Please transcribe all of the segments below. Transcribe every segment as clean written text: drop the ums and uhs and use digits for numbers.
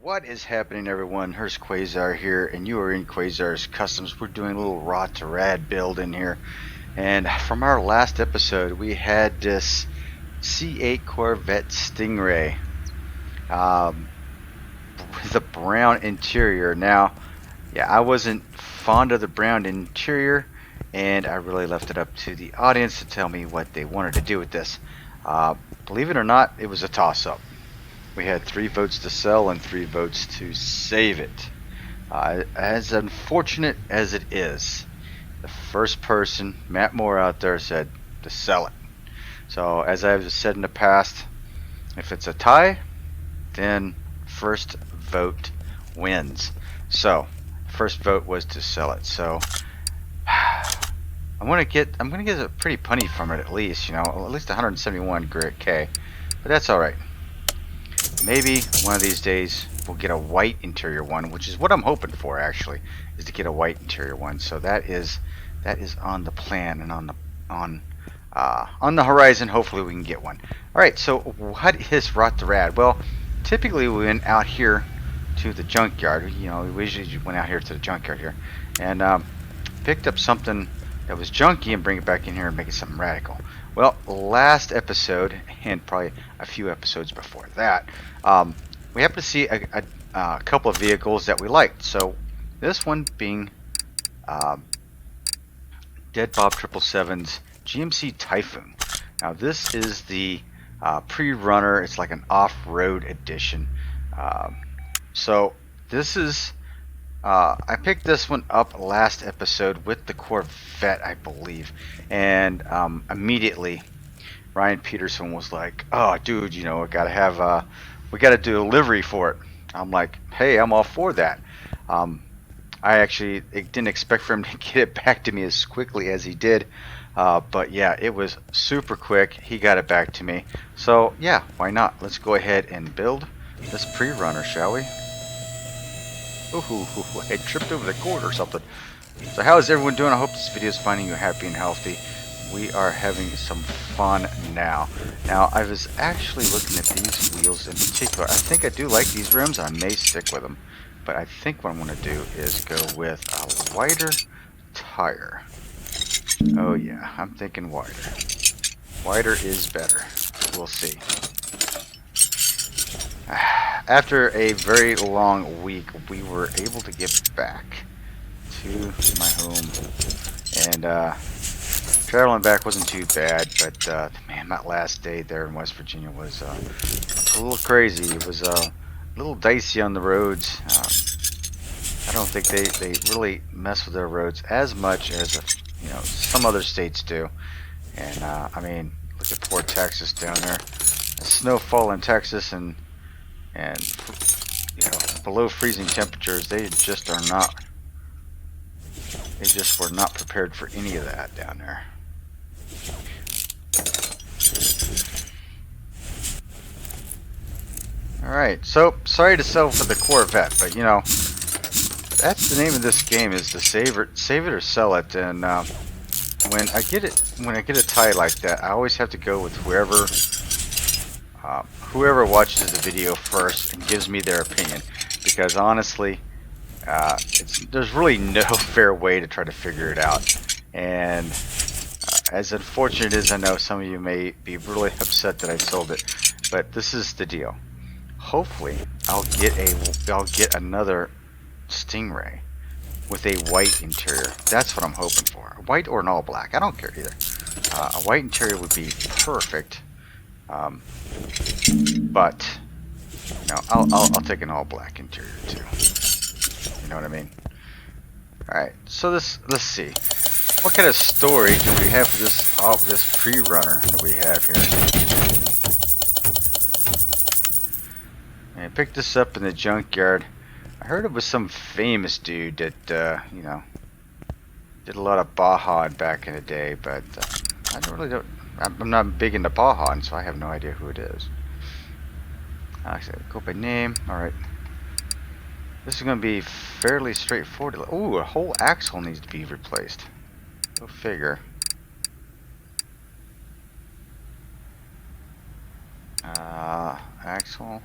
What is happening, everyone? Here's Quasar here, and you are in Quasar's Customs. We're doing a little Rod to Rad build in here. And from our last episode, we had this C8 Corvette Stingray with a brown interior. Now, yeah, I wasn't fond of the brown interior, and I really left it up to the audience to tell me what they wanted to do with this. Believe it or not, it was a toss-up. We had 3 votes to sell and 3 votes to save it. As unfortunate as it is, the first person, Matt Moore out there, said to sell it. So as I've said in the past, if it's a tie, then first vote wins. So first vote was to sell it. So I'm gonna get a pretty punny from it at least, at least 171 K, but that's all right. Maybe one of these days we'll get a white interior one, which is what I'm hoping for actually, is to get a white interior one. So that is on the plan and on the horizon. Hopefully we can get one. All right. So what is Rod to Rad? Well, typically we went out here to the junkyard. We usually went out here to the junkyard here and picked up something that was junky and bring it back in here and make it something radical. Well, last episode, and probably a few episodes before that, we happened to see a couple of vehicles that we liked. So this one being Dead Bob 777's GMC Typhoon. Now this is the pre-runner. It's like an off-road edition. So this is I picked this one up last episode with the Corvette, I believe, and immediately Ryan Peterson was like, "Oh, dude, we gotta have we gotta do a livery for it." I'm like, "Hey, I'm all for that." I actually didn't expect for him to get it back to me as quickly as he did, but yeah, it was super quick. He got it back to me, so yeah, why not? Let's go ahead and build this pre-runner, shall we? Ooh, I tripped over the cord or something. So how is everyone doing? I hope this video is finding you happy and healthy. We are having some fun now. Now, I was actually looking at these wheels in particular. I think I do like these rims. I may stick with them. But I think what I'm going to do is go with a wider tire. Oh yeah, I'm thinking wider. Wider is better. We'll see. After a very long week, we were able to get back to my home, and traveling back wasn't too bad, but man, that last day there in West Virginia was a little crazy. It was a little dicey on the roads. I don't think they really mess with their roads as much as some other states do. And I mean, look at poor Texas down there. The snowfall in Texas and below freezing temperatures, they just were not prepared for any of that down there. Alright, so sorry to sell for the Corvette, but that's the name of this game, is to save it or sell it. And when I get a tie like that, I always have to go with whoever watches the video first and gives me their opinion, because honestly, there's really no fair way to try to figure it out. And as unfortunate as I know some of you may be really upset that I sold it, but this is the deal. Hopefully I'll get another Stingray with a white interior. That's what I'm hoping for. A white or an all black, I don't care either. A white interior would be perfect. But I'll take an all black interior too. You know what I mean? Alright, so let's see. What kind of story do we have for this pre-runner that we have here? And I picked this up in the junkyard. I heard it was some famous dude that did a lot of Baja back in the day, but I'm not big into Baja, so I have no idea who it is. Actually, go by name. Alright. This is going to be fairly straightforward. Ooh, a whole axle needs to be replaced. Go figure. Axle.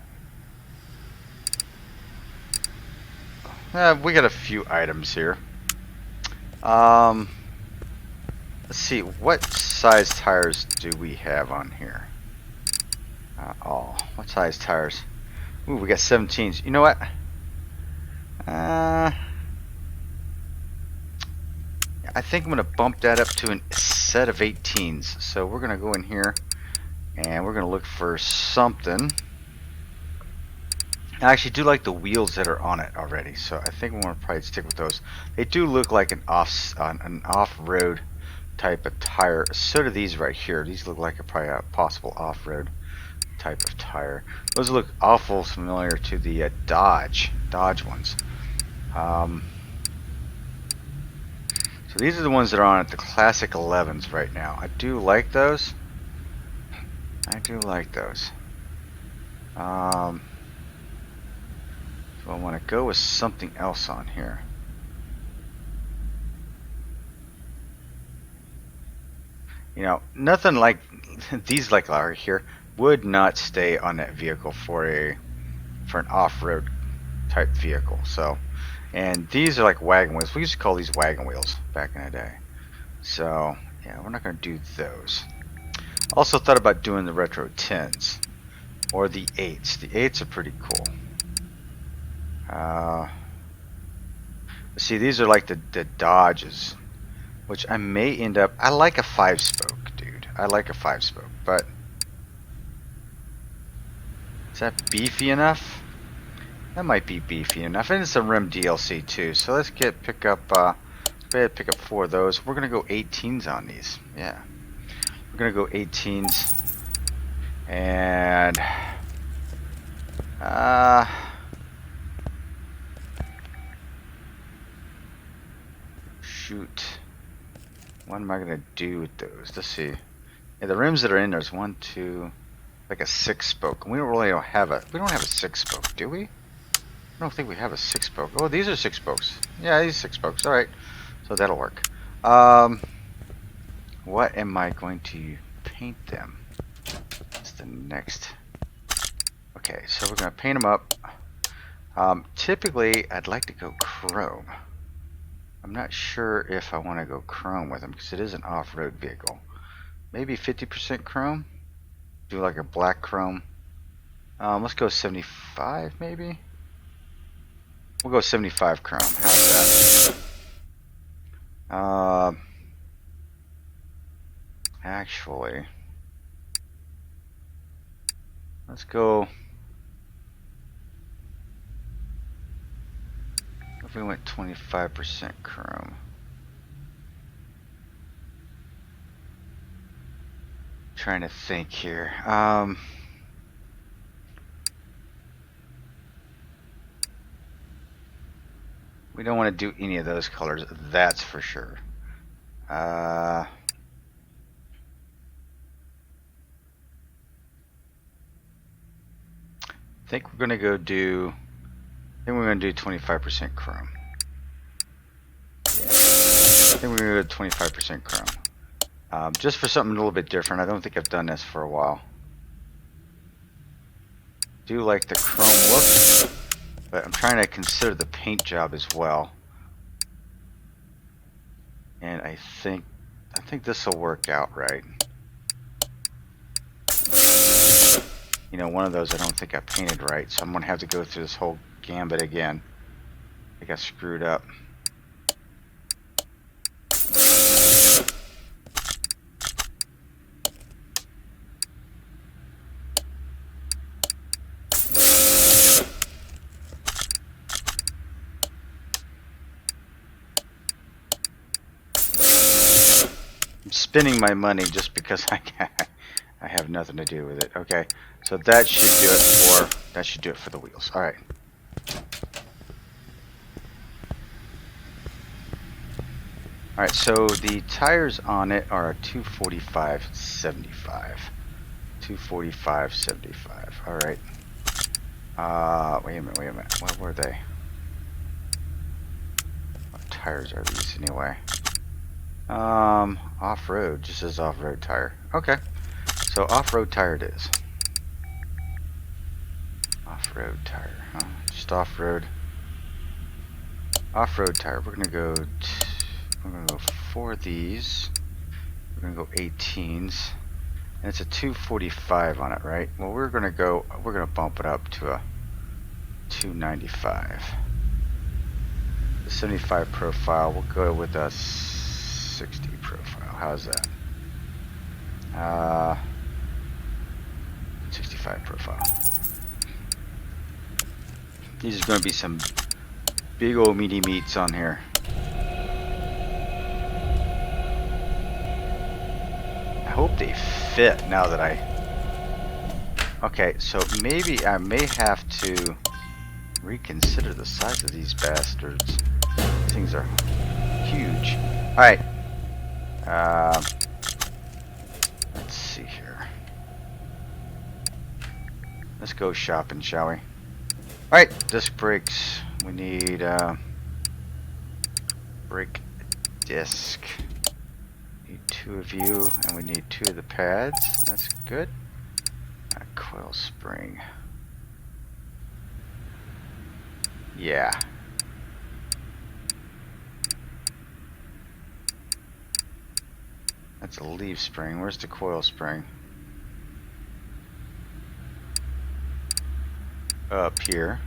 we got a few items here. Let's see, what size tires do we have on here? What size tires? Ooh, we got 17s. You know what? I think I'm going to bump that up to a set of 18s. So we're going to go in here and we're going to look for something. I actually do like the wheels that are on it already, so I think we're going to probably stick with those. They do look like an off-road type of tire. So do these right here. These look like probably a possible off-road type of tire. Those look awful familiar to the Dodge ones. So these are the ones that are on at the Classic 11s right now. I do like those. So I want to go with something else on here. You know, nothing like these like are here would not stay on that vehicle for an off-road type vehicle. So, and these are like wagon wheels. We used to call these wagon wheels back in the day. So yeah, we're not going to do those. Also thought about doing the retro 10s or the 8s. The 8s are pretty cool. See, these are like the Dodges, which I may end up. I like a 5-spoke, dude. I like a 5-spoke, but is that beefy enough? That might be beefy enough, and it's a rim DLC too. So let's pick up 4 of those. We're gonna go 18s on these. Yeah, we're gonna go 18s, and shoot. What am I gonna do with those? Let's see. Yeah, the rims that are in there's 1, 2, like a 6-spoke. We don't have a 6-spoke, do we? I don't think we have a 6-spoke. Oh, these are 6-spokes. Yeah, these are 6-spokes. All right, so that'll work. What am I going to paint them? That's the next. Okay, so we're gonna paint them up. Typically, I'd like to go chrome. I'm not sure if I want to go chrome with them because it is an off-road vehicle. Maybe 50% chrome. Do like a black chrome. Let's go 75 maybe. We'll go 75 chrome. How's that? Actually, let's go. If we went 25% chrome. Trying to think here. We don't want to do any of those colors, that's for sure. I think we're gonna go do. I think we're gonna do 25% chrome. Yeah. I think we're gonna go 25% chrome. Just for something a little bit different. I don't think I've done this for a while. Do like the chrome look, but I'm trying to consider the paint job as well. And I think this will work out right. You know, one of those I don't think I painted right, so I'm gonna have to go through this whole gambit again. I got screwed up. I'm spending my money just because I have nothing to do with it. Okay, so that should do it for the wheels. All right. All right, so the tires on it are a 245/75. 245/75. All right. Wait a minute. What were they? What tires are these anyway? Off-road. Just says off-road tire. Okay. So off-road tire it is. Off-road tire, huh? Just off-road. Off-road tire. We're gonna go 4 of these. We're gonna go 18s. And it's a 245 on it, right? Well, we're gonna bump it up to a 295. The 75 profile, we'll go with a 60 profile. How's that? 65 profile. These are going to be some big old meaty meats on here. I hope they fit now that Okay, so maybe I may have to reconsider the size of these bastards. These things are huge. Alright. Let's see here. Let's go shopping, shall we? Alright, disc brakes. We need brake disc. Need 2 of you, and we need 2 of the pads. That's good. A coil spring. Yeah. That's a leaf spring. Where's the coil spring? Up here.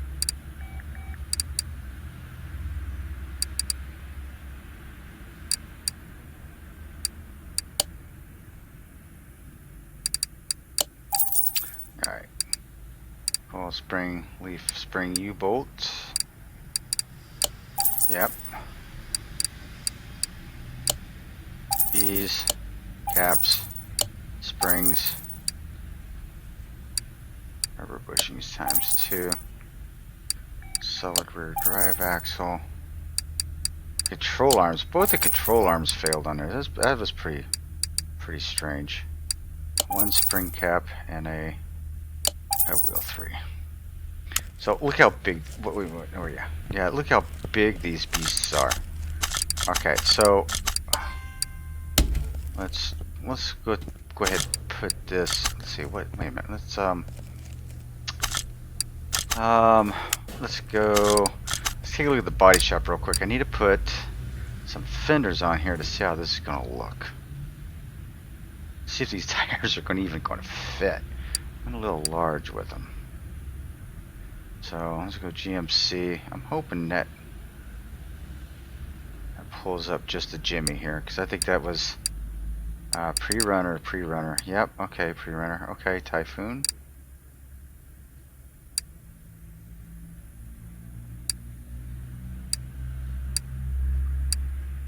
Alright. Coil spring, leaf spring U-bolt. Yep. These caps, springs, rubber bushings times 2, solid rear drive axle, control arms. Both the control arms failed on there. That was pretty strange. 1 spring cap and a wheel 3. So look how big. Yeah, look how big these beasts are. Okay, so let's go ahead and put this. Let's see. Wait a minute. Let's take a look at the body shop real quick. I need to put some fenders on here to see how this is gonna look. See if these tires are even going to fit. I'm a little large with them. So let's go GMC. I'm hoping that pulls up just the Jimmy here, because I think that was pre-runner. Yep, okay, pre-runner. Okay, Typhoon.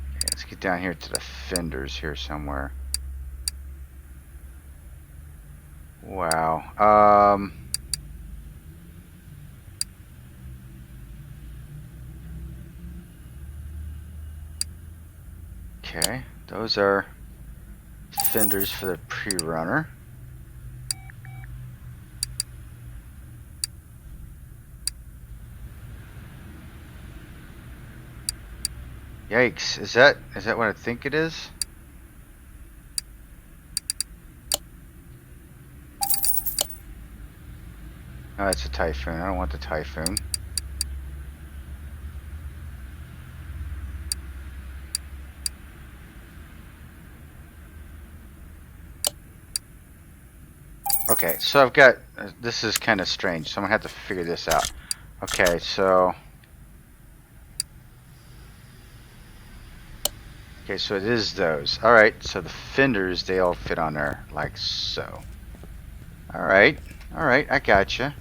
Okay, let's get down here to the fenders here somewhere. Wow. Okay, those are fenders for the pre-runner. Yikes, is that what I think it is? Oh, it's a Typhoon. I don't want the Typhoon. Okay, so I've got, this is kind of strange, so I'm gonna have to figure this out. Okay, so it is those. Alright, so the fenders, they all fit on there like so. Alright, I gotcha.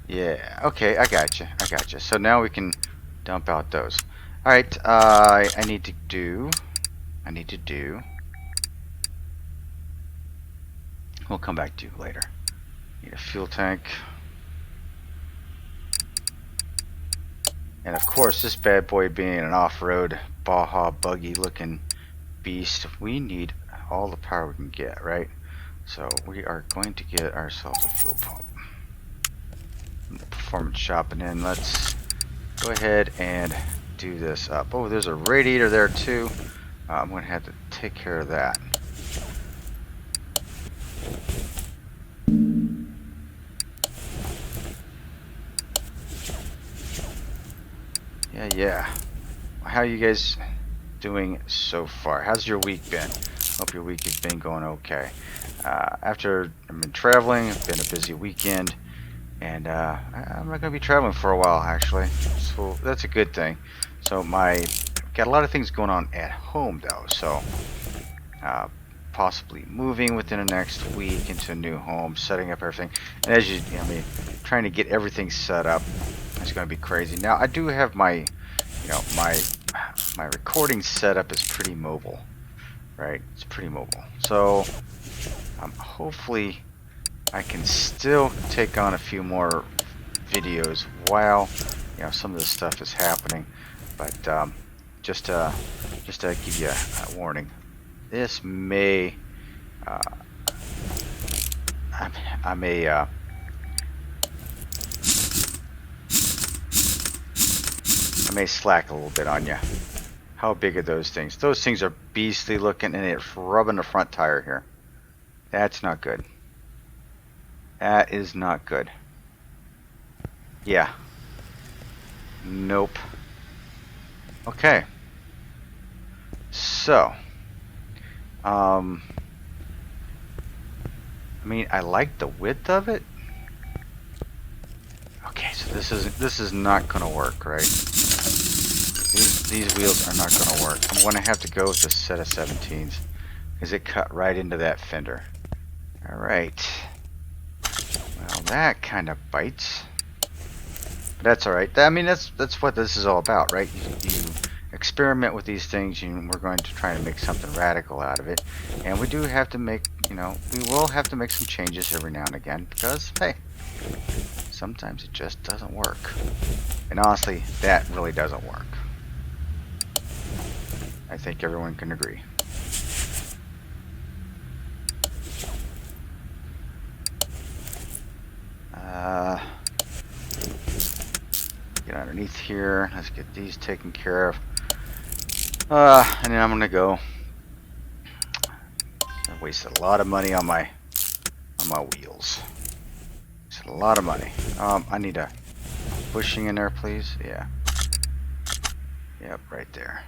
Yeah, okay, I gotcha. So now we can dump out those. Alright, I need to do. We'll come back to you later. Need a fuel tank. And of course, this bad boy being an off-road Baja buggy looking beast, we need all the power we can get, right? So we are going to get ourselves a fuel pump. Performance shopping in. Let's go ahead and do this up. Oh, there's a radiator there too. I'm going to have to take care of that. Yeah. How you guys doing so far? How's your week been? Hope your week has been going okay. After I've been traveling, it's been a busy weekend, and I'm not going to be traveling for a while actually, so that's a good thing. So got a lot of things going on at home though, so possibly moving within the next week into a new home, setting up everything, and I mean, trying to get everything set up. It's going to be crazy. Now I do have my recording setup is pretty mobile, right? It's pretty mobile, so hopefully I can still take on a few more videos while some of this stuff is happening. But just to give you a warning, this may I may slack a little bit on you. How big are those things? Those things are beastly looking, and it's rubbing the front tire here. That's not good. That is not good. Yeah. Nope. Okay. So, I mean, I like the width of it. Okay, so this is not gonna work, right? These wheels are not gonna work. I'm gonna have to go with a set of 17s because it cut right into that fender. All right. Well, that kind of bites. But that's all right. I mean, that's what this is all about, right? You experiment with these things, and we're going to try to make something radical out of it. And we do have to make, we will have to make some changes every now and again because, hey, sometimes it just doesn't work. And honestly, that really doesn't work. I think everyone can agree. Get underneath here. Let's get these taken care of. And then I'm gonna go. I wasted a lot of money on my wheels. Wasted a lot of money. I need a bushing in there, please. Yeah. Yep, right there.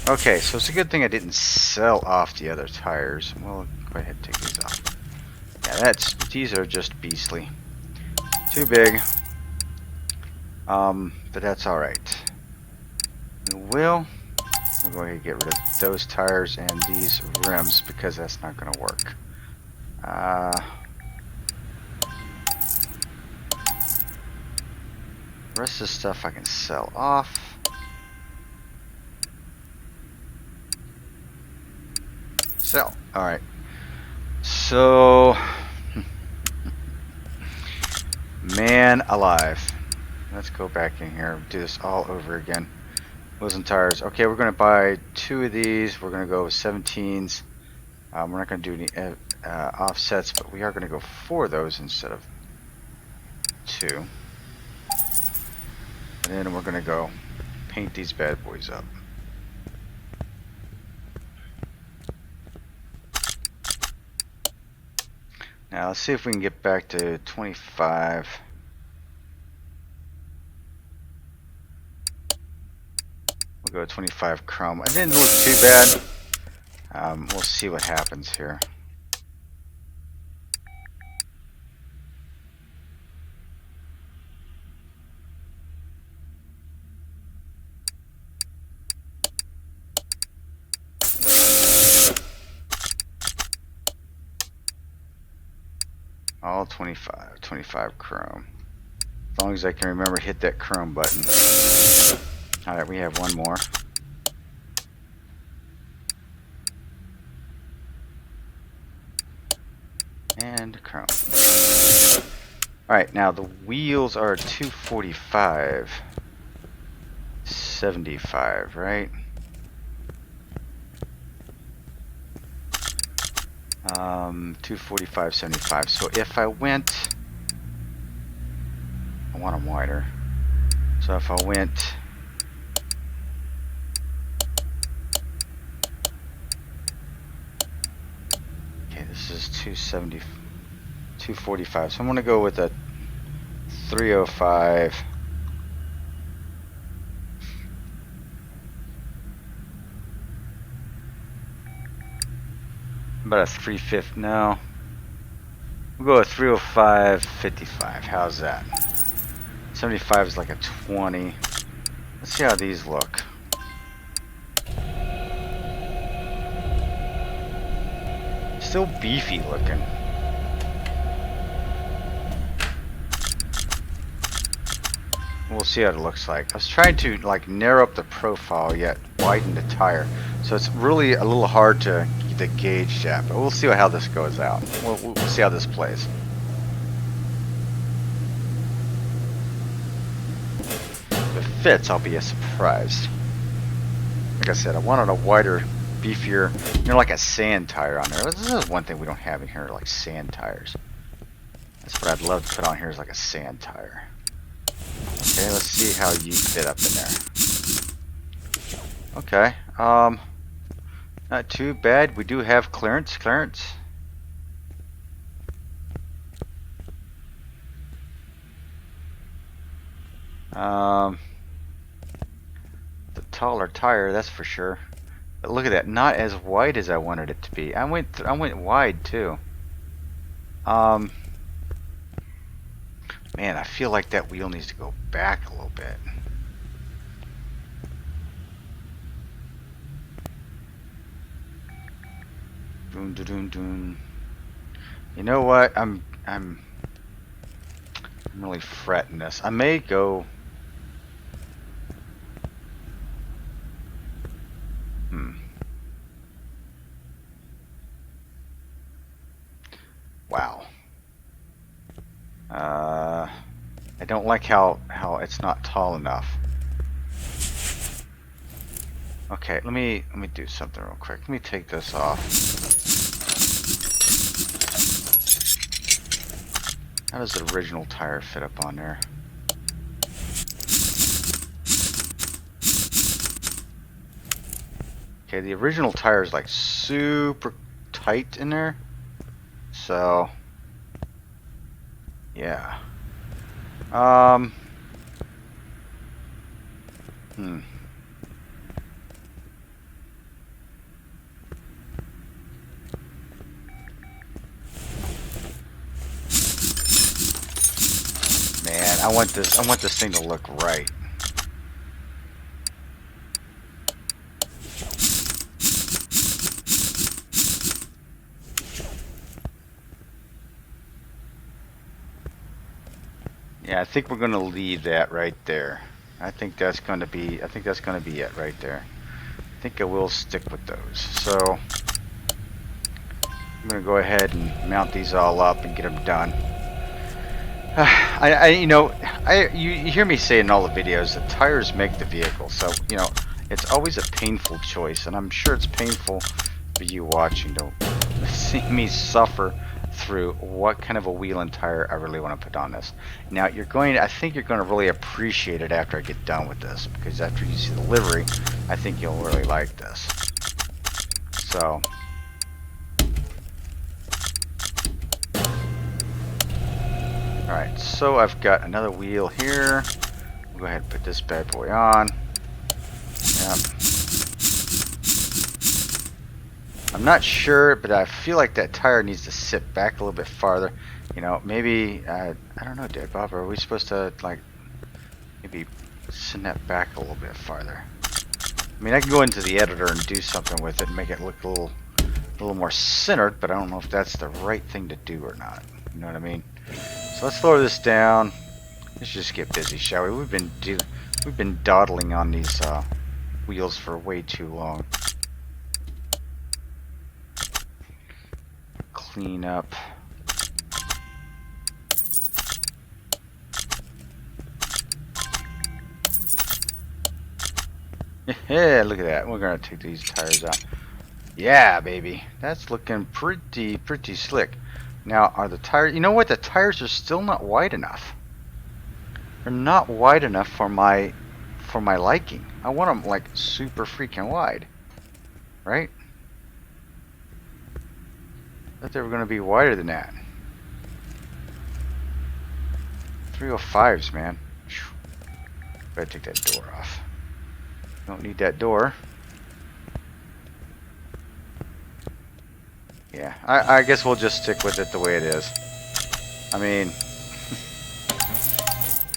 Okay, so it's a good thing I didn't sell off the other tires. We'll go ahead and take these off. Yeah, these are just beastly. Too big. But that's alright. We'll go ahead and get rid of those tires and these rims because that's not going to work. The rest of the stuff I can sell off. Sell. Alright. So, man alive. Let's go back in here and do this all over again. Wheels and tires. Okay, we're going to buy 2 of these. We're going to go with 17s. We're not going to do any offsets, but we are going to go 4 of those instead of 2. And then we're going to go paint these bad boys up. Now let's see if we can get back to 25. We'll go 25 chrome. It didn't look too bad. We'll see what happens here. All 25 chrome. As long as I can remember to hit that chrome button. Alright, we have one more. And chrome. Alright, now the wheels are 245. 75, right? 245, 75. So if I went, I want them wider. So if I went, okay, this is 270, 245. So I'm going to go with a 305 About a 350. No. We'll go with 305.55. How's that? 75 is like a 20. Let's see how these look. Still beefy looking. We'll see how it looks like. I was trying to like narrow up the profile yet widen the tire, so it's really a little hard to gauge that. But we'll see how this goes out. We'll see how this plays. If it fits, I'll be surprised. Like I said, I wanted a wider, beefier, like a sand tire on there. This is one thing we don't have in here, like sand tires. That's what I'd love to put on here, is like a sand tire. Okay, let's see how you fit up in there. Okay, not too bad. We do have clearance. The taller tire, that's for sure. But look at that, not as wide as I wanted it to be. I went wide too. Man, I feel like that wheel needs to go back a little bit. Doon, doon, doon, doon. You know what? I'm really fretting this. I may go. Wow. I don't like how it's not tall enough. Okay, let me do something real quick. Let me take this off. How does the original tire fit up on there? Okay, the original tire is like super tight in there. So, yeah. Man, I want this thing to look right. Yeah, I think we're going to leave that right there. I think that's going to be it right there. I think I will stick with those. So I'm going to go ahead and mount these all up and get them done. You hear me say in all the videos that tires make the vehicle. So, it's always a painful choice, and I'm sure it's painful for you watching to see me suffer through what kind of a wheel and tire I really want to put on this. Now I think you're going to really appreciate it after I get done with this, because after you see the livery, I think you'll really like this. So alright, so I've got another wheel here. We'll go ahead and put this bad boy on. Yep. I'm not sure, but I feel like that tire needs to sit back a little bit farther. Maybe, I don't know, Dad Bob, are we supposed to, like, maybe send that back a little bit farther? I mean, I can go into the editor and do something with it and make it look a little more centered, but I don't know if that's the right thing to do or not. You know what I mean? So let's lower this down. Let's just get busy, shall we? We've been dawdling on these wheels for way too long. Clean up. Yeah, look at that. We're gonna take these tires out. Yeah, baby, that's looking pretty slick. Now, are the tires? You know what? The tires are still not wide enough. They're not wide enough for my liking. I want them like super freaking wide, right? I thought they were gonna be wider than that. 305s, man. Better take that door off. Don't need that door. Yeah, I guess we'll just stick with it the way it is. I mean,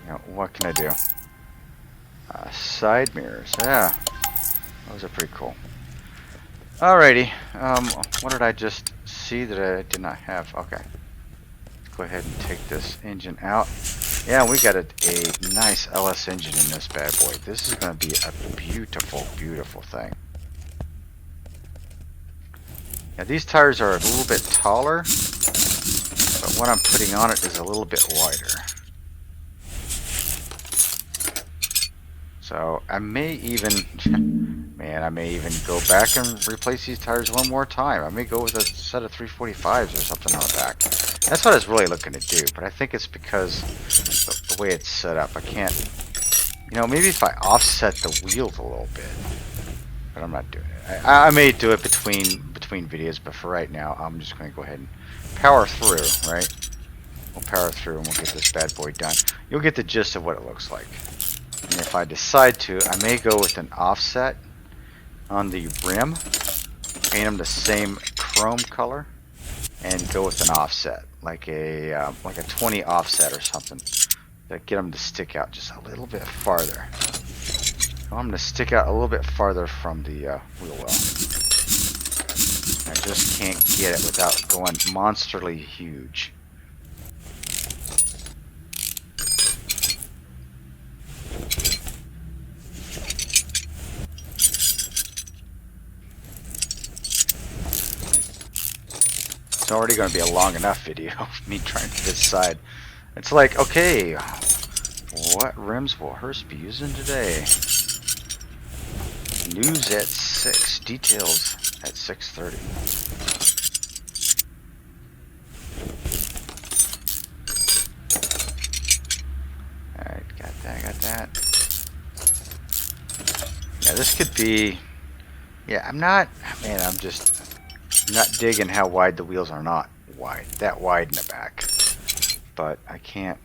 you know, what can I do? Side mirrors, yeah, those are pretty cool. Alrighty, what did I just see that I did not have? Okay, let's go ahead and take this engine out. Yeah, we got a nice LS engine in this bad boy. This is going to be a beautiful, beautiful thing. Now these tires are a little bit taller, but what I'm putting on it is a little bit wider. So I may even, man, I may even go back and replace these tires one more time. I may go with a set of 345s or something on the back. That's what I was really looking to do, but I think it's because the way it's set up. I can't, you know, maybe if I offset the wheels a little bit, but I'm not doing it. I may do it between videos, but for right now, I'm just going to go ahead and power through, right? We'll power through and we'll get this bad boy done. You'll get the gist of what it looks like. And if I decide to, I may go with an offset on the rim, paint them the same chrome color, and go with an offset, like a 20 offset or something, that get them to stick out just a little bit farther. I'm going to stick out a little bit farther from the wheel well. I just can't get it without going monsterly huge. It's already going to be a long enough video of me trying to decide. It's like, okay, what rims will Hurst be using today? News at 6, details at 6:30. Alright, got that. Yeah, this could be, yeah, I'm not digging how wide the wheels are. Not wide, that wide in the back. But I can't.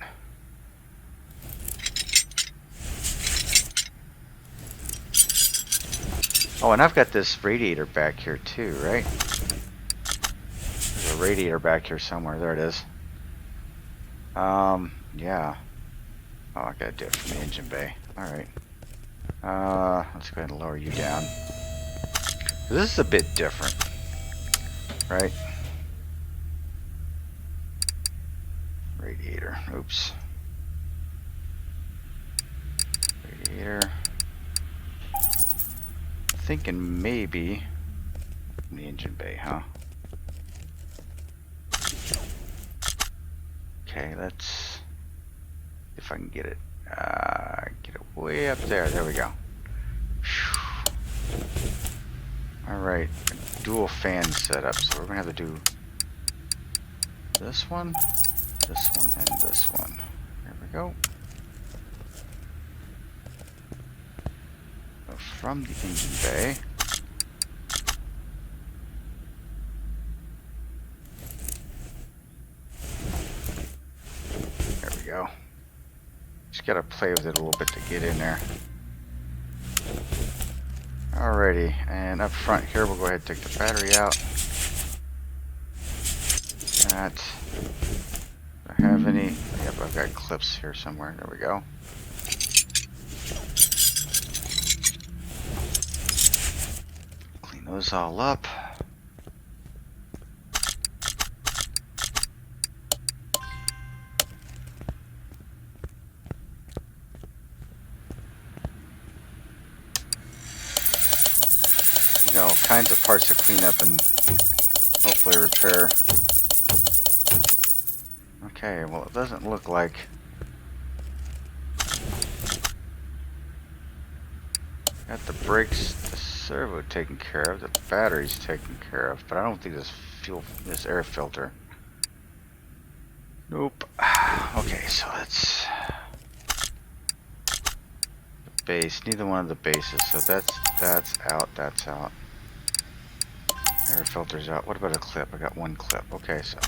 Oh, and I've got this radiator back here too, right? There's a radiator back here somewhere. There it is. Yeah. Oh, I gotta do it from the engine bay. Alright. Let's go ahead and lower you down. This is a bit different, right? Radiator. Oops. Radiator. Thinking maybe in the engine bay, huh? Okay, let's, if I can get it way up there. There we go. Alright, dual fan setup, so we're gonna have to do this one, and this one. There we go. So from the engine bay, there we go. Just gotta play with it a little bit to get in there. Alrighty, and up front here, we'll go ahead and take the battery out. That. Do I have any? Yep, I've got clips here somewhere. There we go. Clean those all up. All kinds of parts to clean up and hopefully repair. Okay, well, it doesn't look like got the brakes, the servo taken care of, the battery's taken care of, but I don't think this air filter. Nope. Okay, so that's the base. Neither one of the bases, so that's out. That's out. Air filter's out. What about a clip? I got one clip. Okay, so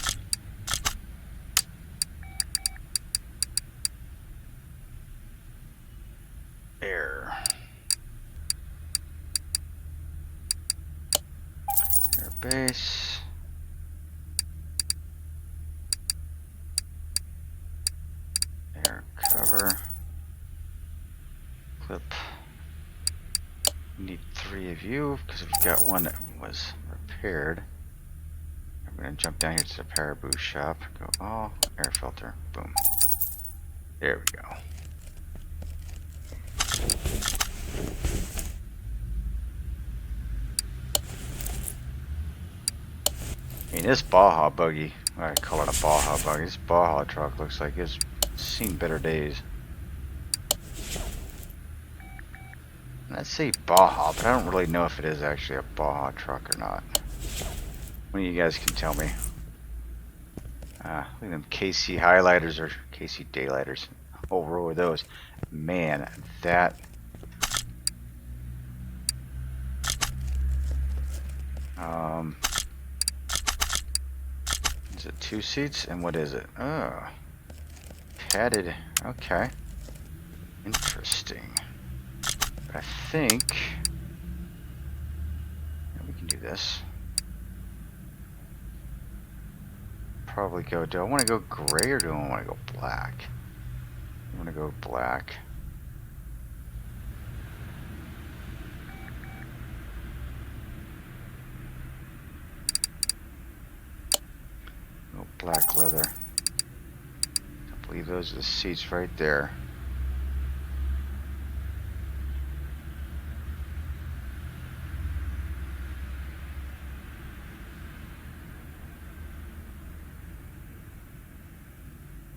air base. cover. Clip. We need 3 of you because we've got one that was repaired. I'm going to jump down here to the Paraboo shop. Go all air filter. Boom. There we go. I mean, this Baja buggy, I call it a Baja buggy, this Baja truck looks like it's seen better days. And I say Baja, but I don't really know if it is actually a Baja truck or not. One of you guys can tell me. Look at them KC highlighters or KC daylighters. Oh, row of those. Man, that... Is it 2 seats? And what is it? Oh. Padded. Okay. Interesting. But I think... yeah, we can do this. Probably go... do I want to go gray or do I want to go black? I want to go black. Oh, black leather. I believe those are the seats right there.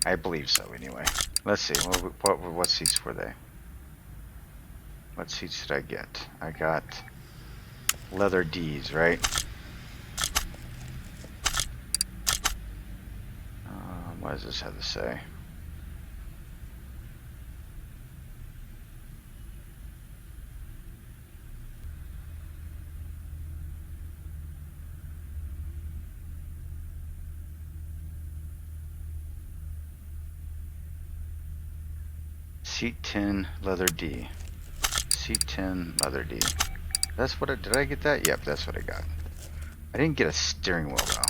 I believe so, anyway. Let's see. What seats were they? What seats did I get? I got leather D's, right? What does this have to say? Seat 10 leather D. Seat 10 leather D. That's what did I get that? Yep, that's what I got. I didn't get a steering wheel though.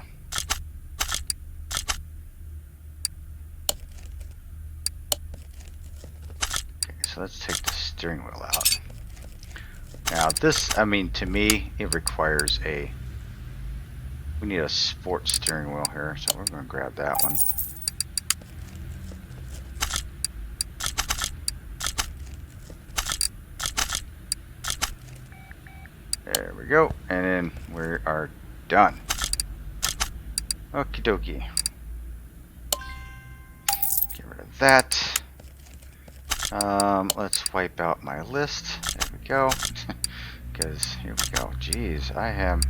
Okay, so let's take the steering wheel out. Now this, I mean, to me, it requires a... we need a sport steering wheel here, so we're going to grab that one. There we go, and then we are done. Okie dokie. Get rid of that. Let's wipe out my list. There we go. Because here we go. Jeez, I am.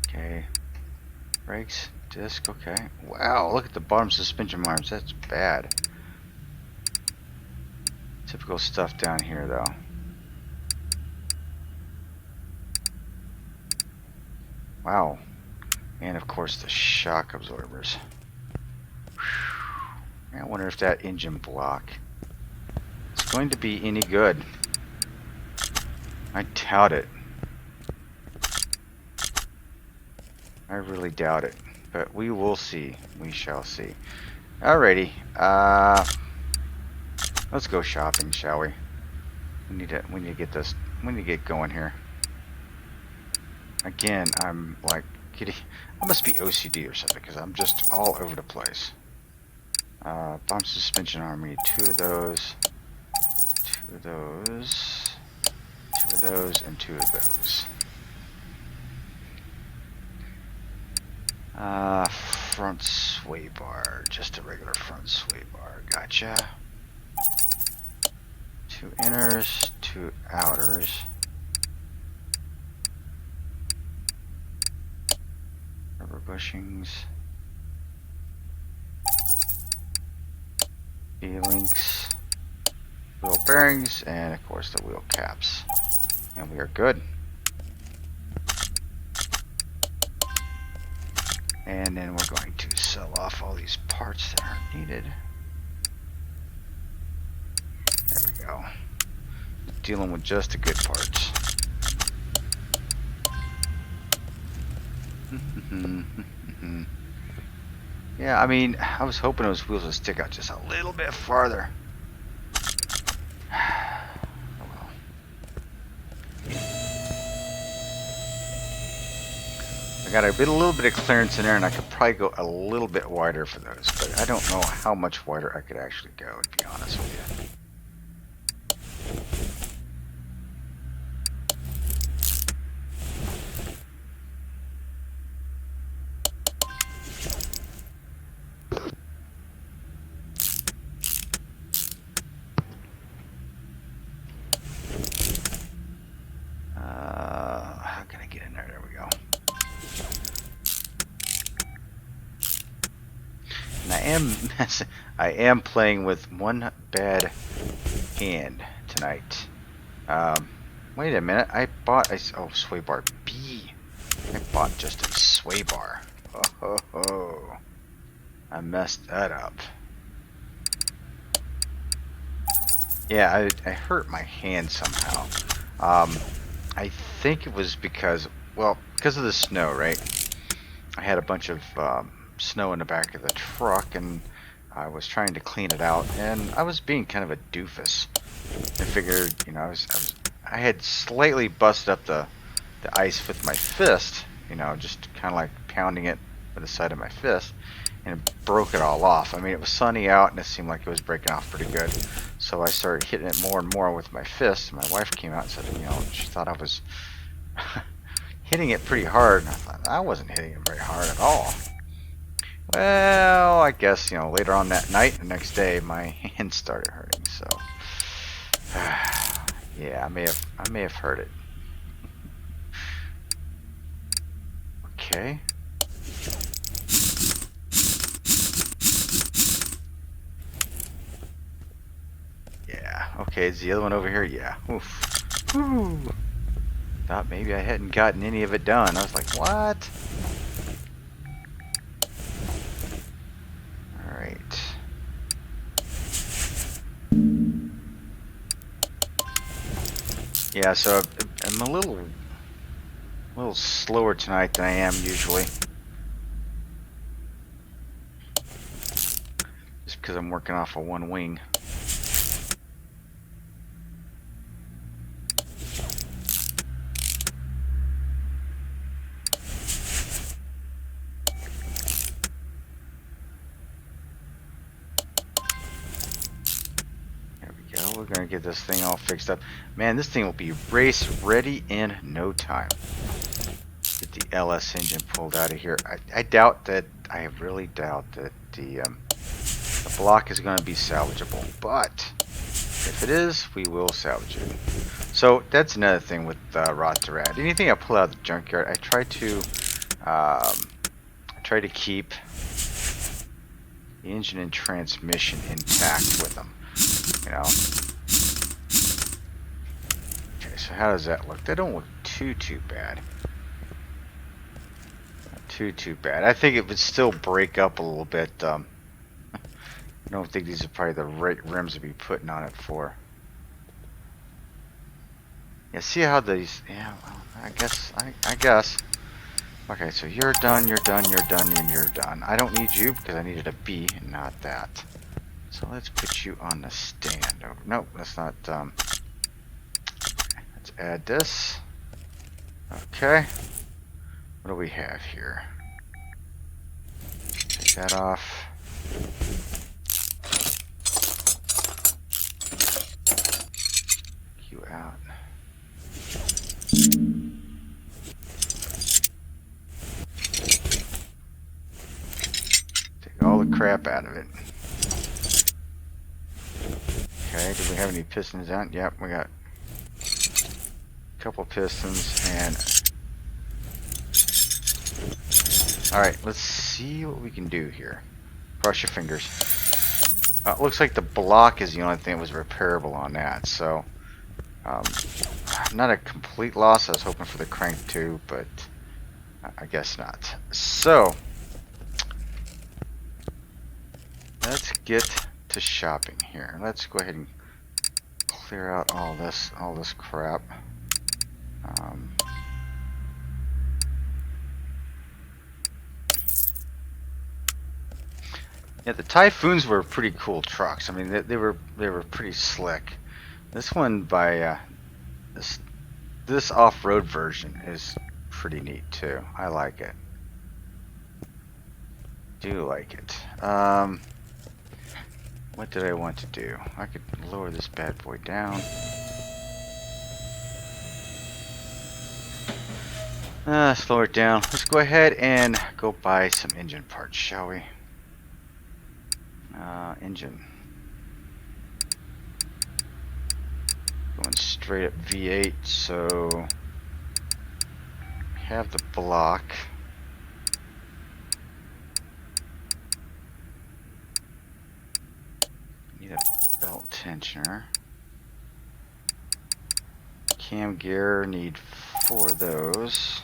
Okay. Brakes, disc. Okay. Wow, look at the bottom suspension arms. That's bad. Typical stuff down here, though. Wow. And of course the shock absorbers. I wonder if that engine block is going to be any good. I doubt it. I really doubt it. But we will see. We shall see. Alrighty. Let's go shopping, shall we? We need to get this. We need to get going here. Again, I'm like kitty. I must be OCD or something because I'm just all over the place. Bomb suspension arm. We need 2 of those. 2 of those. 2 of those and 2 of those. Front sway bar. Just a regular front sway bar. Gotcha. 2 inners, 2 outers. Rubber bushings. E-links. Wheel bearings, and of course the wheel caps. And we are good. And then we're going to sell off all these parts that aren't needed. There we go. Dealing with just the good parts. Yeah, I mean, I was hoping those wheels would stick out just a little bit farther. Oh well. I got a little bit of clearance in there, and I could probably go a little bit wider for those, but I don't know how much wider I could actually go, to be honest with you. How can I get in there? There we go. And I am playing with one bad hand tonight. Wait a minute. I bought oh, sway bar B. I bought just a sway bar. Oh, ho, ho. I messed that up. Yeah, I hurt my hand somehow. I think it was because, well, because of the snow, right? I had a bunch of snow in the back of the truck, and I was trying to clean it out, and I was being kind of a doofus. I figured, you know, I had slightly busted up the ice with my fist, you know, just kind of like pounding it with the side of my fist, and it broke it all off. I mean, it was sunny out, and it seemed like it was breaking off pretty good. So I started hitting it more and more with my fist. My wife came out and said, you know, she thought I was hitting it pretty hard. And I thought, I wasn't hitting it very hard at all. Well, I guess, you know, later on that night, the next day, my hand started hurting. So, yeah, I may have hurt it. Okay. Yeah. Okay, is the other one over here? Yeah. Oof. Woo. Thought maybe I hadn't gotten any of it done. I was like, what? Alright. Yeah, so I'm a little slower tonight than I am usually. Just because I'm working off of one wing. We're gonna get this thing all fixed up. Man, this thing will be race ready in no time. Get the LS engine pulled out of here. I doubt that, I really doubt that the block is gonna be salvageable, but if it is, we will salvage it. So that's another thing with Rod to Rad. Anything I pull out of the junkyard, I try to keep the engine and transmission intact with them. You know. Okay, so how does that look? They don't look too bad. Not too bad. I think it would still break up a little bit. I don't think these are probably the right rims to be putting on it for. Yeah, see how these? Yeah, well, I guess. Okay, so you're done, you're done, you're done, and you're done. I don't need you because I needed a B and not that. So let's put you on the stand. Oh, nope, that's not. Let's add this. Okay. What do we have here? Take that off. You out. Take all the crap out of it. Okay, do we have any pistons out? Yep, we got a couple pistons and... Alright, let's see what we can do here. Cross your fingers. Looks like the block is the only thing that was repairable on that, so... not a complete loss. I was hoping for the crank too, but I guess not. So, let's get to shopping here. Let's go ahead and clear out all this crap. Yeah, the Typhoons were pretty cool trucks. I mean, they were pretty slick. This one by this off-road version is pretty neat too. I like it. Do like it. What did I want to do? I could lower this bad boy down. Slow it down. Let's go ahead and go buy some engine parts, shall we? Engine. Going straight up V8, so have the block. Need a belt tensioner. Cam gear, need 4 of those.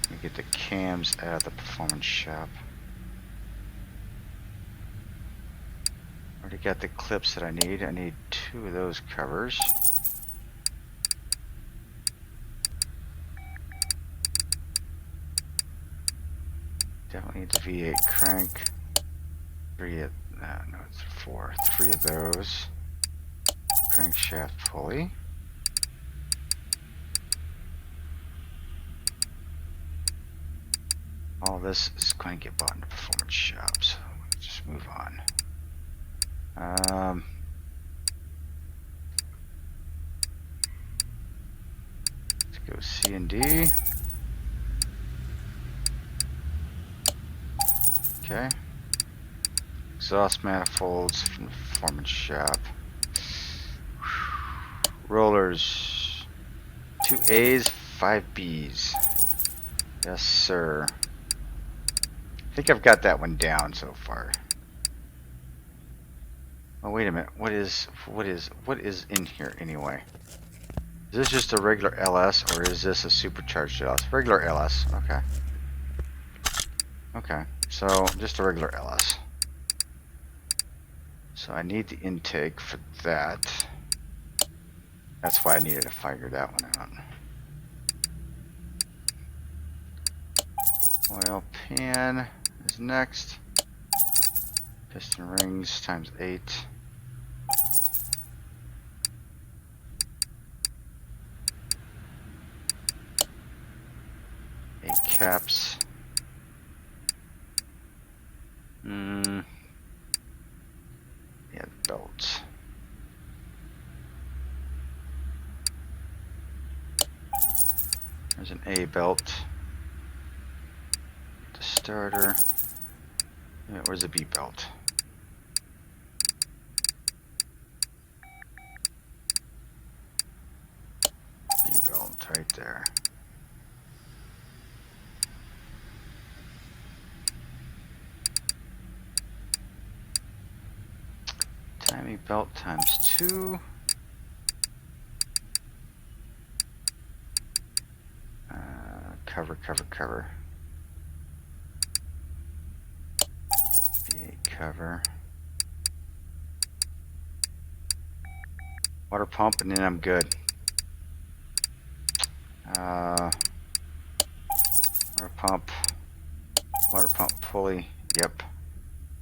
Let me get the cams out of the performance shop. Already got the clips that I need. I need 2 of those covers. Definitely need the V8 crank. 3 of, no, it's 4. 3 of those. Crankshaft pulley. All this is going to get bought in the performance shop, so let's just move on. Let's go C and D. Okay. Exhaust manifolds from the performance shop. Rollers. 2 A's, 5 B's. Yes, sir. I think I've got that one down so far. Oh, wait a minute. What is in here anyway? Is this just a regular LS or is this a supercharged LS? Regular LS. Okay. Okay. So just a regular LS. So I need the intake for that. That's why I needed to figure that one out. Oil pan is next. Piston rings times 8. Caps. Yeah, belts. There's an A belt. The starter. Yeah, where's the B belt? B belt right there. Timing belt times 2. Cover. V8 cover. Water pump, and then I'm good. Water pump pulley. Yep.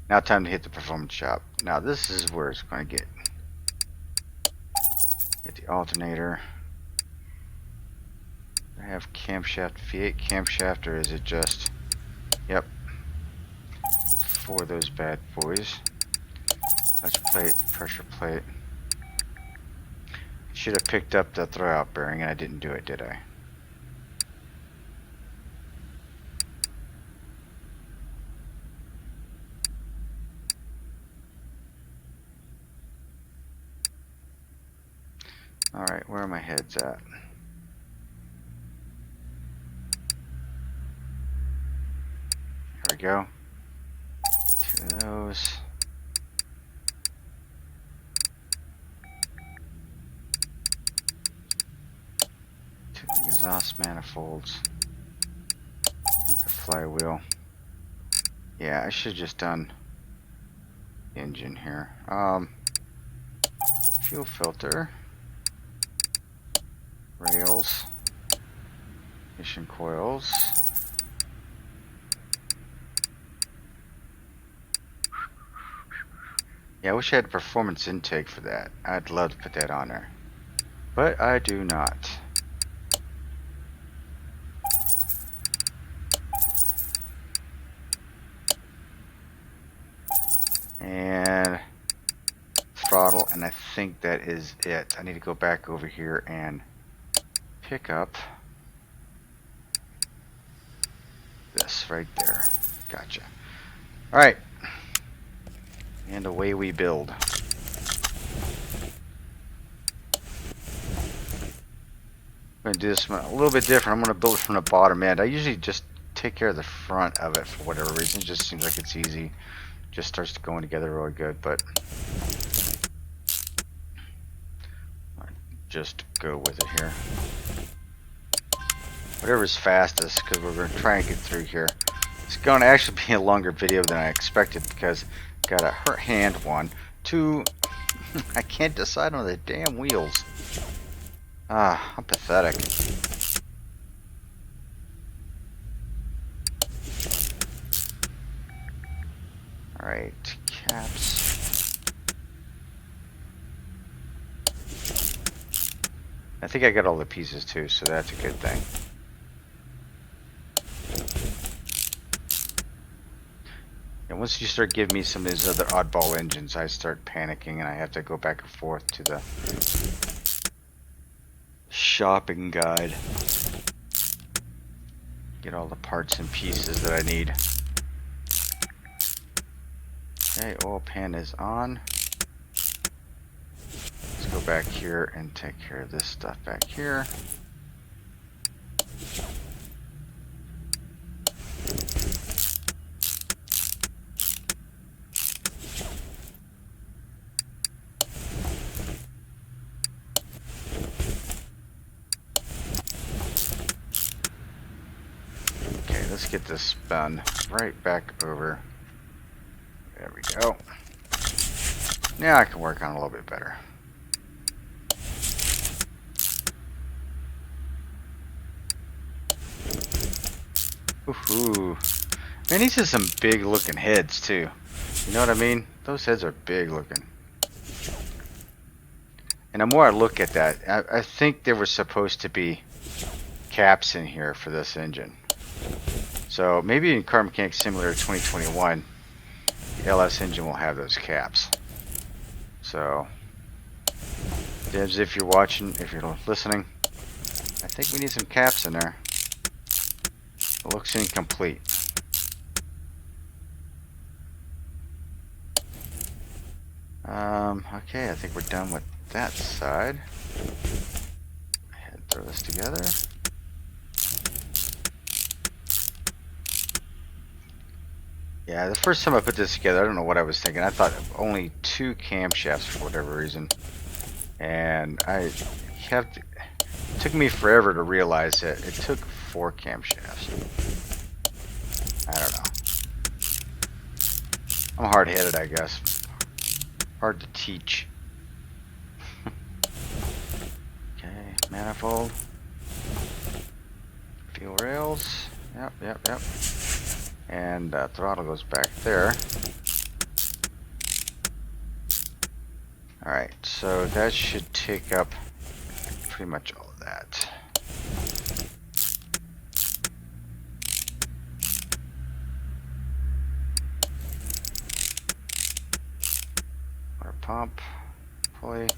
Now time to hit the performance shop. Now this is where it's going to get the alternator. I have camshaft, V8 camshaft, or is it just, yep, 4 of those bad boys. Clutch plate, pressure plate. Should have picked up the throwout bearing and I didn't do it, did I? Alright, where are my heads at? There we go. 2 of those. 2 exhaust manifolds. The flywheel. Yeah, I should have just done engine here. Fuel filter. Rails. Ignition coils. Yeah, I wish I had a performance intake for that. I'd love to put that on there. But I do not. And throttle, and I think that is it. I need to go back over here and pick up this right there. Gotcha. Alright. And away we build. I'm going to do this a little bit different. I'm going to build it from the bottom end. I usually just take care of the front of it for whatever reason. It just seems like it's easy. Just starts going together really good, but I'll just go with it here. Whatever's fastest, because we're going to try and get through here. It's going to actually be a longer video than I expected because I got a hurt hand, 1, 2. I can't decide on the damn wheels. Ah, I'm pathetic. Alright, caps. I think I got all the pieces too, so that's a good thing. And once you start giving me some of these other oddball engines, I start panicking and I have to go back and forth to the shopping guide. Get all the parts and pieces that I need. Okay, oil pan is on. Let's go back here and take care of this stuff back here. Okay, let's get this spun right back over. There we go. Now I can work on it a little bit better. Ooh, man, these are some big looking heads too. You know what I mean? Those heads are big looking. And the more I look at that, I think there were supposed to be caps in here for this engine. So maybe in Car Mechanic Simulator 2021, the LS engine will have those caps. So, devs, if you're watching, if you're listening, I think we need some caps in there. It looks incomplete. Okay, I think we're done with that side. Throw this together. Yeah, the first time I put this together, I don't know what I was thinking. I thought only 2 camshafts for whatever reason. And it took me forever to realize that it took 4 camshafts. I don't know. I'm hard-headed, I guess. Hard to teach. Okay, manifold. Fuel rails. Yep. And throttle goes back there. Alright, so that should take up pretty much all of that. Water pump, pulley.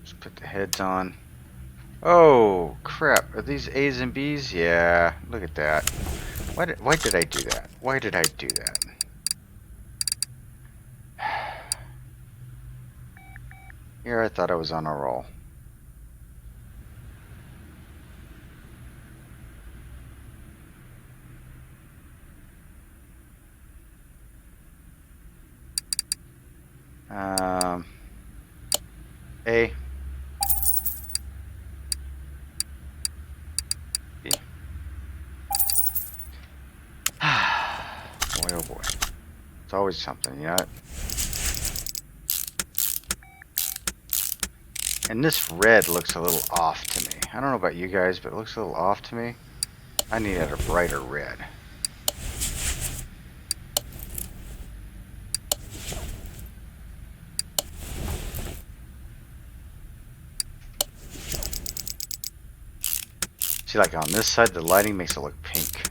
Just put the heads on. Oh crap, are these A's and B's? Yeah, look at that. Why did I do that? Why did I do that? Here I thought I was on a roll. A. B. Boy, oh boy. It's always something, you know? And this red looks a little off to me. I don't know about you guys, but it looks a little off to me. I needed a brighter red. See, like on this side, the lighting makes it look pink.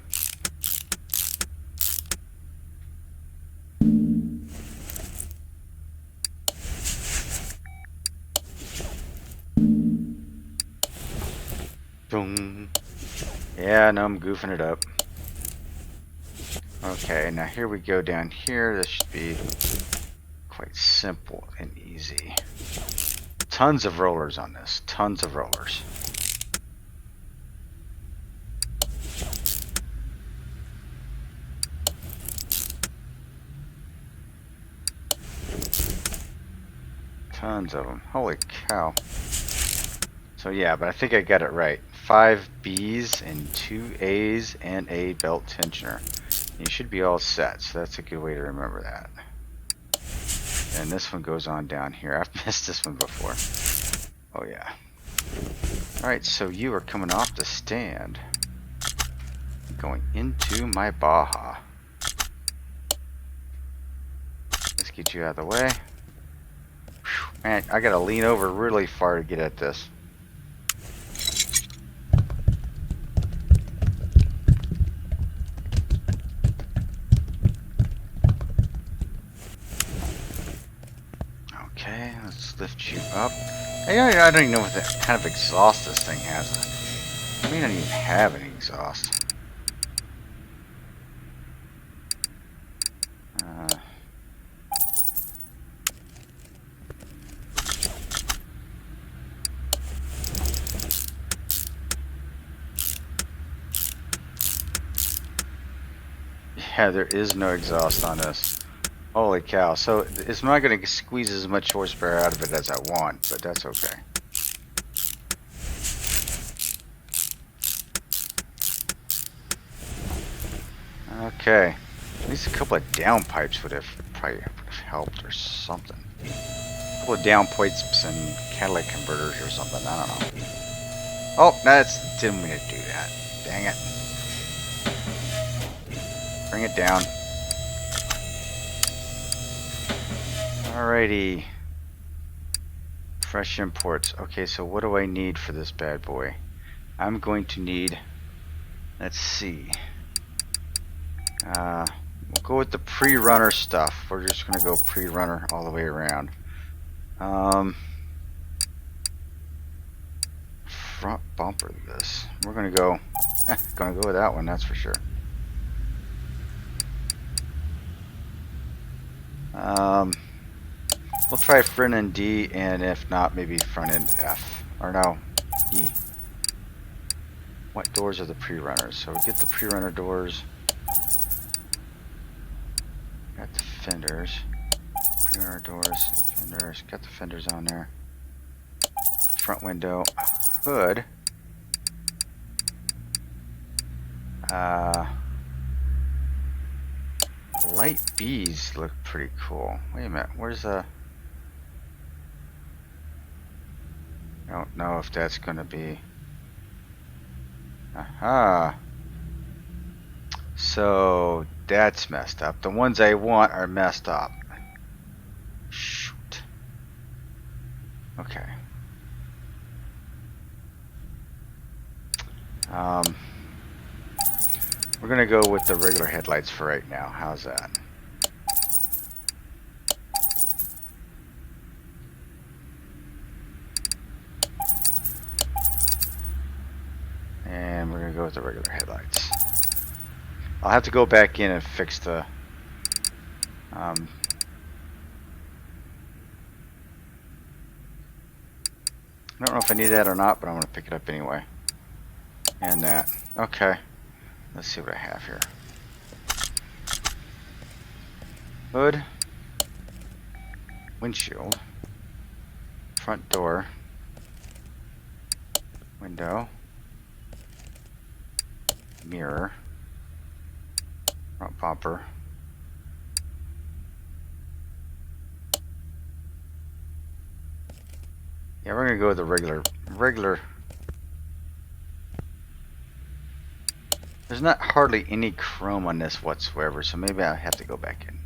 Boom. Yeah, no, I'm goofing it up. Okay, now here we go down here. This should be quite simple and easy. Tons of rollers on this. Tons of rollers. Tons of them. Holy cow. So yeah, but I think I got it right. 5 B's and 2 A's and a belt tensioner. You should be all set, so that's a good way to remember that. And this one goes on down here. I've missed this one before. Oh yeah. Alright, so you are coming off the stand. Going into my Baja. Let's get you out of the way. Whew, man, I gotta lean over really far to get at this. Okay, let's lift you up. I don't even know what kind of exhaust this thing has. I may not even have any exhaust. Yeah, there is no exhaust on this. Holy cow. So it's not going to squeeze as much horsepower out of it as I want, but that's okay. Okay. At least a couple of down pipes would have probably helped or something. A couple of down pipes and catalytic converters or something. I don't know. Oh, that's didn't mean to do that. Dang it. Bring it down. Alrighty. Fresh imports. Okay, so what do I need for this bad boy? I'm going to need, let's see. We'll go with the pre-runner stuff. We're just going to go pre-runner all the way around. Front bumper this. We're going to go with that one, that's for sure. We'll try front end D, and if not, maybe front end F. Or no, E. What doors are the pre-runners? So we get the pre-runner doors. Got the fenders. Pre-runner doors, fenders. Got the fenders on there. Front window. Hood. Light B's look pretty cool. Wait a minute, where's the... I don't know if that's gonna be... Aha! So, that's messed up. The ones I want are messed up. Shoot. Okay. We're gonna go with the regular headlights for right now. How's that? And we're gonna go with the regular headlights. I'll have to go back in and fix the I don't know if I need that or not, but I'm gonna pick it up anyway. And that. Okay. Let's see what I have here. Hood. Windshield. Front door. Window. Mirror. Front bumper. Yeah, we're gonna go with the regular. There's not hardly any chrome on this whatsoever, so maybe I have to go back in.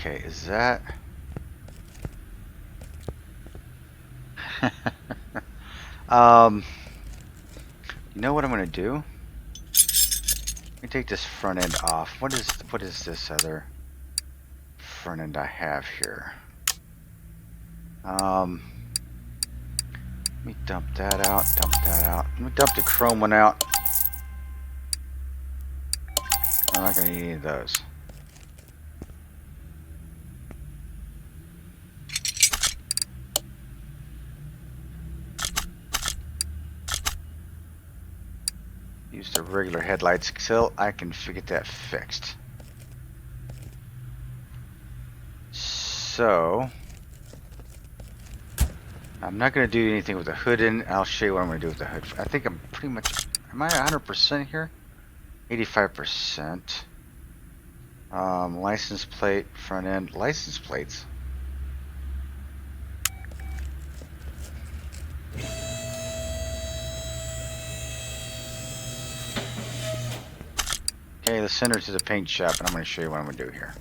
Okay, is that... you know what I'm gonna do? Let me take this front end off. What is this other front end I have here? Let me dump that out, dump that out. Let me dump the chrome one out. I'm not gonna need any of those. Use the regular headlights until I can get that fixed. So I'm not going to do anything with the hood in. I'll show you what I'm going to do with the hood. I think I'm pretty much... Am I 100% here? 85%. License plate, front end. License plates. Okay, let's send her to the paint shop, and I'm going to show you what I'm going to do here.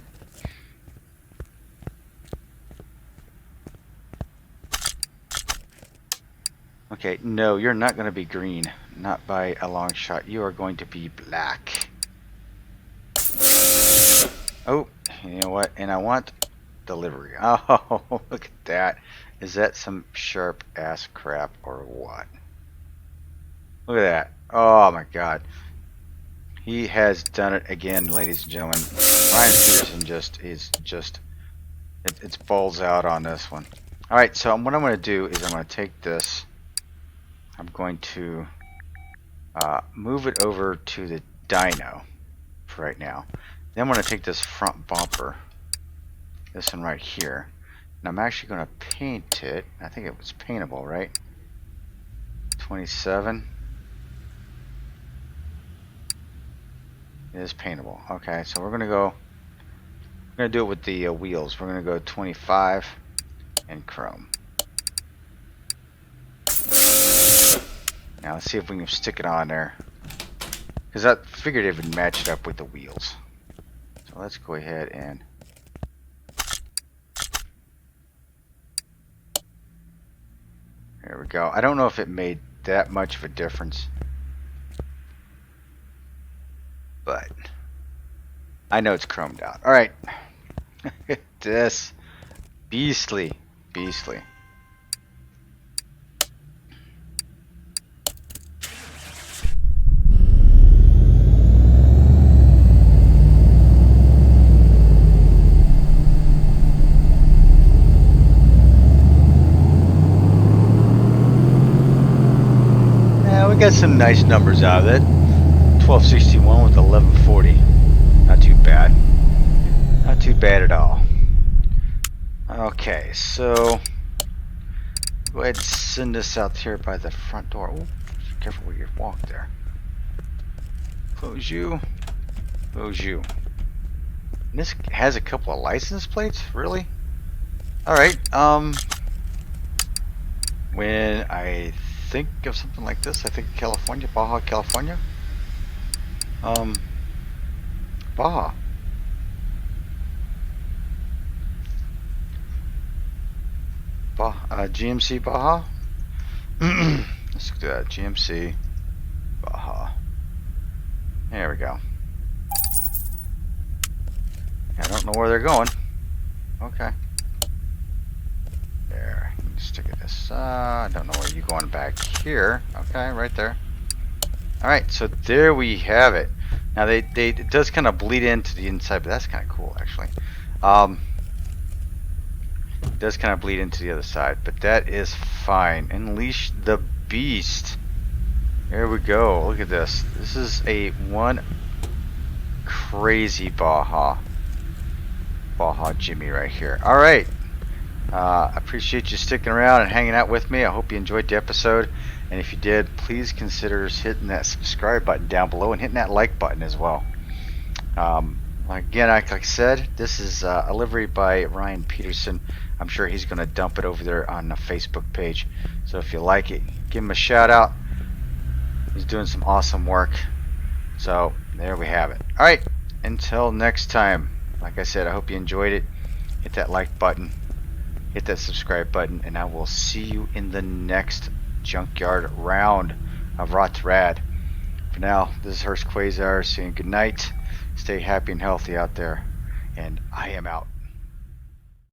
Okay, no, you're not going to be green. Not by a long shot. You are going to be black. Oh, you know what? And I want delivery. Oh, look at that. Is that some sharp ass crap or what? Look at that. Oh my god. He has done it again, ladies and gentlemen. Ryan Peterson it's balls out on this one. Alright, so what I'm going to do is I'm going to take this. I'm going to move it over to the dyno for right now. Then I'm going to take this front bumper, this one right here, and I'm actually going to paint it. I think it was paintable, right? 27. It is paintable. Okay, so we're going to do it with the wheels. We're going to go 25 and chrome. Now let's see if we can stick it on there, because I figured it would match it up with the wheels. So let's go ahead and there we go. I don't know if it made that much of a difference, but I know it's chromed out. Alright. Look at this. Beastly. Beastly. We got some nice numbers out of it. 1261 with 1140. Not too bad. Not too bad at all. Okay, so go ahead and send this out here by the front door. Ooh, be careful where you walk there. Close you. Close you. And this has a couple of license plates? Really? Alright, when I think of something like this, I think California, Baja, California. Baja. GMC Baja. Let's do that. GMC Baja. There we go. I don't know where they're going. Okay. There. Stick it this. I don't know where you're going back here. Okay, right there. All right. So there we have it. Now it does kind of bleed into the inside, but that's kind of cool actually. It does kind of bleed into the other side, but that is fine. Unleash the beast. There we go. Look at this. This is a one crazy Baja Jimmy right here. All right. I appreciate you sticking around and hanging out with me. I hope you enjoyed the episode, and if you did, please consider hitting that subscribe button down below and hitting that like button as well. Again, like I said, this is a livery by Ryan Peterson. I'm sure he's going to dump it over there on the Facebook page, so if you like it, give him a shout out. He's doing some awesome work. So there we have it. Alright, until next time, like I said, I hope you enjoyed it. hit that like button, hit that subscribe button, and I will see you in the next junkyard round of Rot's Rad. For now, this is Hurst Quasar saying good night. Stay happy and healthy out there, and I am out.